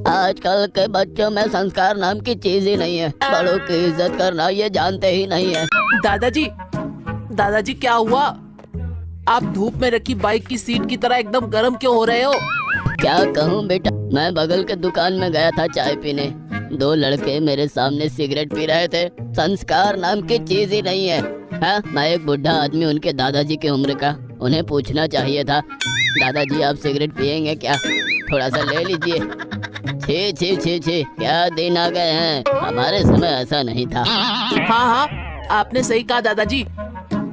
आजकल के बच्चों में संस्कार नाम की चीज ही नहीं है। बड़ों की इज्जत करना ये जानते ही नहीं है। दादाजी, दादाजी क्या हुआ? आप धूप में रखी बाइक की सीट की तरह एकदम गर्म क्यों हो रहे हो? क्या कहूँ बेटा, मैं बगल के दुकान में गया था चाय पीने। दो लड़के मेरे सामने सिगरेट पी रहे थे। संस्कार नाम की चीज ही नहीं है। हाँ, मैं एक बुढ़ा आदमी उनके दादाजी की उम्र का, उन्हें पूछना चाहिए था, दादाजी आप सिगरेट पियेंगे क्या? थोड़ा सा ले लीजिए। छी छी छी छी, क्या दिन आ गए हैं, हमारे समय ऐसा नहीं था। हाँ हाँ, आपने सही कहा दादाजी।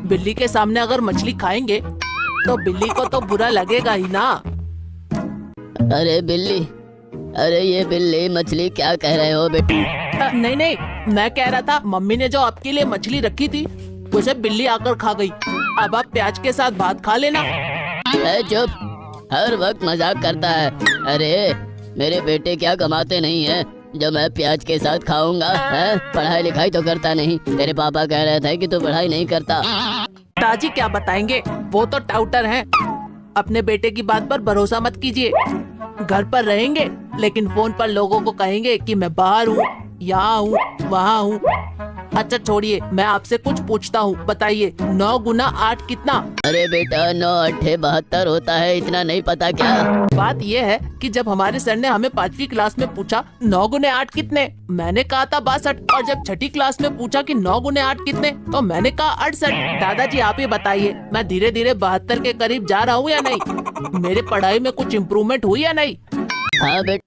बिल्ली के सामने अगर मछली खाएंगे तो बिल्ली को तो बुरा लगेगा ही ना। अरे बिल्ली, अरे ये बिल्ली मछली क्या कह रहे हो बेटा? नहीं नहीं, मैं कह रहा था मम्मी ने जो आपके लिए मछली रखी थी उसे बिल्ली आकर खा गई। अब आप प्याज के साथ भात खा लेना। चुप, हर वक्त मजाक करता है। अरे मेरे बेटे क्या कमाते नहीं हैं जो मैं प्याज के साथ खाऊंगा? पढ़ाई लिखाई तो करता नहीं। तेरे पापा कह रहे थे कि तू पढ़ाई नहीं करता। ताजी क्या बताएंगे, वो तो टाउटर हैं। अपने बेटे की बात पर भरोसा मत कीजिए। घर पर रहेंगे लेकिन फोन पर लोगों को कहेंगे कि मैं बाहर हूँ, यहाँ हूँ, वहाँ हूँ। अच्छा छोड़िए, मैं आपसे कुछ पूछता हूँ, बताइए 9 गुना 8 कितना? अरे बेटा 9 8 72 होता है, इतना नहीं पता क्या? बात ये है कि जब हमारे सर ने हमें 5वीं क्लास में पूछा 9 गुने 8 कितने, मैंने कहा था 62। और जब 6ठी क्लास में पूछा कि 9 गुने 8 कितने, तो मैंने कहा 68। दादाजी आप ही बताइए, मैं धीरे धीरे 72 के करीब जा रहा हूँ या नहीं? मेरी पढ़ाई में कुछ इम्प्रूवमेंट हुई या नहीं? हाँ बेटा,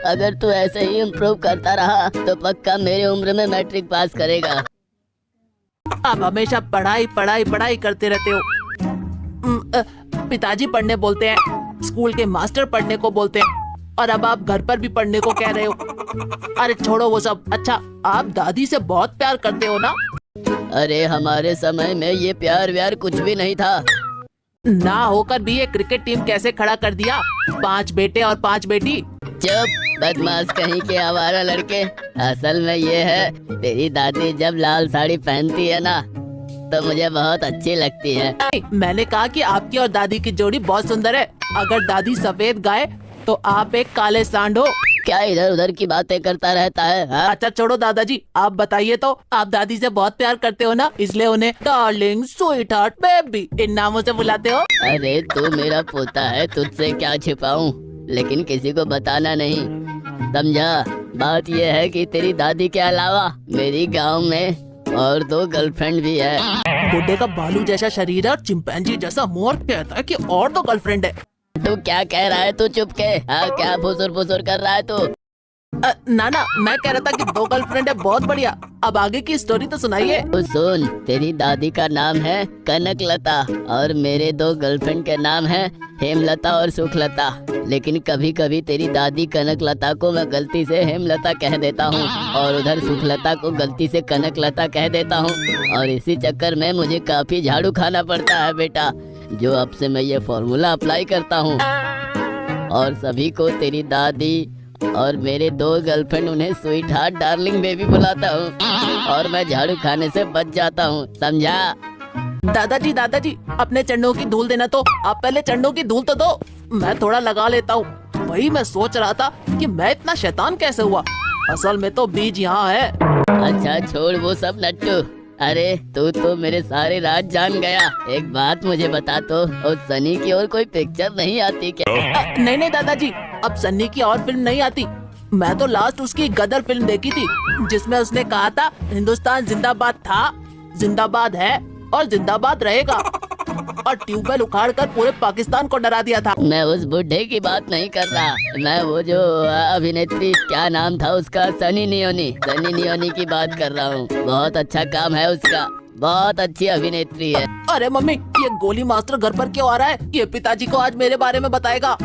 अगर तू ऐसे ही इम्प्रूव करता रहा तो पक्का मेरी उम्र में मैट्रिक पास करेगा। आप हमेशा पढ़ाई पढ़ाई पढ़ाई करते रहते हो। पिताजी पढ़ने बोलते हैं, स्कूल के मास्टर पढ़ने को बोलते हैं, और अब आप घर पर भी पढ़ने को कह रहे हो। अरे छोड़ो वो सब। अच्छा, आप दादी से बहुत प्यार करते हो ना? अरे हमारे समय में ये प्यार व्यार कुछ भी नहीं था। ना होकर भी ये क्रिकेट टीम कैसे खड़ा कर दिया? 5 बेटे और 5 बेटी। चुप, बदमाश कहीं के आवारा लड़के। असल में ये है, तेरी दादी जब लाल साड़ी पहनती है ना तो मुझे बहुत अच्छी लगती है। मैंने कहा कि आपकी और दादी की जोड़ी बहुत सुंदर है। अगर दादी सफेद गाय तो आप एक काले सांड हो। क्या इधर उधर की बातें करता रहता है? हाँ? अच्छा छोड़ो दादाजी, आप बताइए तो, आप दादी से बहुत प्यार करते हो ना, इसलिए उन्हें darling, sweet heart, baby in नामों से बुलाते हो। अरे तू मेरा पोता है, तुझसे क्या छिपाऊं, लेकिन किसी को बताना नहीं, समझा? बात यह है कि तेरी दादी के अलावा मेरी गांव में और 2 गर्लफ्रेंड भी है। बुड्ढे का भालू जैसा शरीर है और चिंपैंजी जैसा मुंह, और कहता है कि और 2 गर्लफ्रेंड है। तू क्या कह रहा है? तू चुप के। हाँ, क्या फुसुर फुसुर कर रहा है तू? ना, मैं कह रहा था कि 2 गर्लफ्रेंड है, बहुत बढ़िया। अब आगे की स्टोरी तो सुनाइए। तो सुन, तेरी दादी का नाम है कनकलता और मेरे 2 गर्लफ्रेंड के नाम है हेमलता और सुखलता। लेकिन कभी कभी तेरी दादी कनकलता को मैं गलती से हेमलता कह देता हूँ और उधर सुखलता को गलती से कनकलता कह देता हूँ, और इसी चक्कर में मुझे काफी झाड़ू खाना पड़ता है बेटा। जो अब से मैं ये फॉर्मूला अप्लाई करता हूँ और सभी को तेरी दादी और मेरे 2 गर्लफ्रेंड उन्हें स्वीट हार्ट, डार्लिंग, बेबी बुलाता हूँ और मैं झाड़ू खाने से बच जाता हूँ, समझा? दादाजी, अपने चरणों की धूल देना तो आप पहले चरणों की धूल तो दो, मैं थोड़ा लगा लेता हूँ। वही मैं सोच रहा था कि मैं इतना शैतान कैसे हुआ, असल में तो बीज यहाँ है। अच्छा छोड़ वो सब नट्टू। अरे तू तो मेरे सारे राज जान गया। एक बात मुझे बता तो, उस सनी की और कोई पिक्चर नहीं आती क्या? नहीं दादाजी, अब सन्नी की और फिल्म नहीं आती। मैं तो लास्ट उसकी गदर फिल्म देखी थी जिसमें उसने कहा था हिंदुस्तान जिंदाबाद था, जिंदाबाद है और जिंदाबाद रहेगा, और ट्यूबवेल उखाड़कर पूरे पाकिस्तान को डरा दिया था। मैं उस बुढ़े की बात नहीं कर रहा, मैं वो जो अभिनेत्री, क्या नाम था उसका, सनी लियोनी की बात कर रहा हूँ। बहुत अच्छा काम है उसका, बहुत अच्छी अभिनेत्री है। अरे मम्मी, ये गोली मास्टर घर पर क्यों आ रहा है? ये पिताजी को आज मेरे बारे में बताएगा,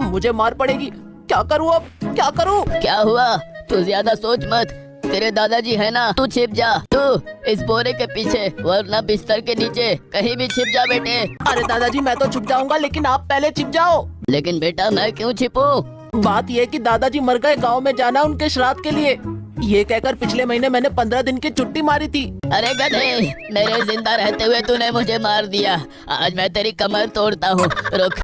मुझे मार पड़ेगी। क्या करूँ अब, क्या करूँ? क्या हुआ? तू ज्यादा सोच मत, तेरे दादाजी है ना, तू छिप जा। तू इस बोरे के पीछे वरना बिस्तर के नीचे कहीं भी छिप जा बेटे। अरे दादाजी मैं तो छुप जाऊंगा, लेकिन आप पहले छिप जाओ। लेकिन बेटा मैं क्यों छिपूं? बात ये कि दादाजी मर गए, गांव में जाना उनके श्राद्ध के लिए। ये कहकर पिछले महीने मैंने 15 दिन की छुट्टी मारी थी। अरे गधे, मेरे जिंदा रहते हुए तूने मुझे मार दिया। आज मैं तेरी कमर तोड़ता हूँ। रुक,